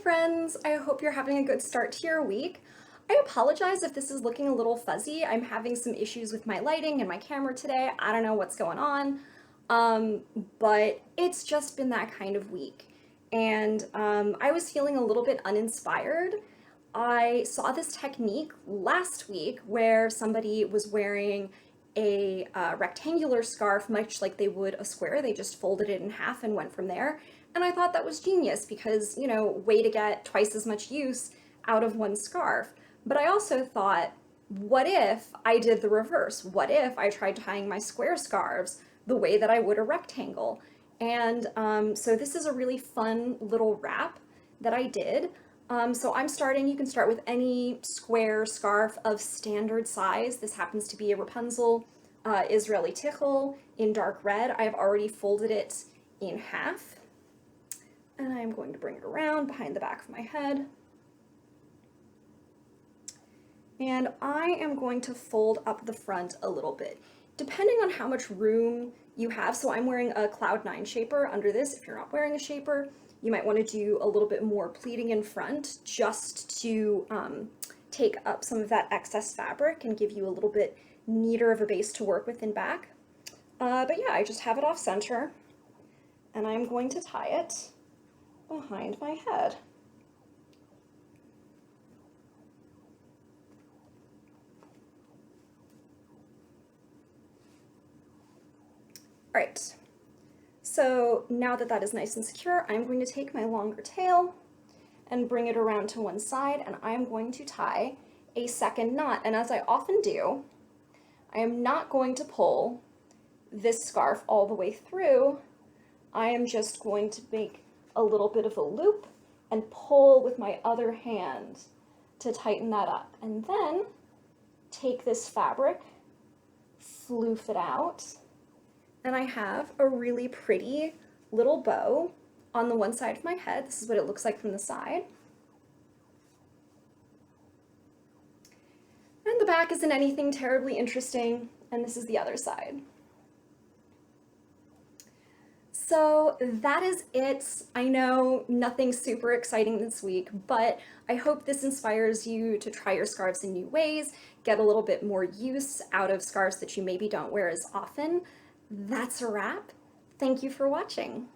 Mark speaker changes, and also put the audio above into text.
Speaker 1: friends! I hope you're having a good start to your week. I apologize if this is looking a little fuzzy. I'm having some issues with my lighting and my camera today. I don't know what's going on, but it's just been that kind of week. And I was feeling a little bit uninspired. I saw this technique last week where somebody was wearing a rectangular scarf, much like they would a square. They just folded it in half and went from there. And I thought that was genius because, way to get twice as much use out of one scarf. But I also thought, what if I did the reverse? What if I tried tying my square scarves the way that I would a rectangle? And so this is a really fun little wrap that I did. So you can start with any square scarf of standard size. This happens to be a Rapunzel Israeli tichel in dark red. I've already folded it in half. And I'm going to bring it around behind the back of my head. And I am going to fold up the front a little bit, depending on how much room you have. So I'm wearing a Cloud 9 shaper under this. If you're not wearing a shaper, you might want to do a little bit more pleating in front just to take up some of that excess fabric and give you a little bit neater of a base to work with in back. But yeah, I just have it off center and I'm going to tie it behind my head. All right, so now that that is nice and secure, I'm going to take my longer tail and bring it around to one side, and I'm going to tie a second knot. And as I often do, I am not going to pull this scarf all the way through. I am just going to make a little bit of a loop and pull with my other hand to tighten that up. And then take this fabric, floof it out, and I have a really pretty little bow on the one side of my head. This is what it looks like from the side. And the back isn't anything terribly interesting, and this is the other side. So that is it. I know nothing super exciting this week, but I hope this inspires you to try your scarves in new ways, get a little bit more use out of scarves that you maybe don't wear as often. That's a wrap. Thank you for watching.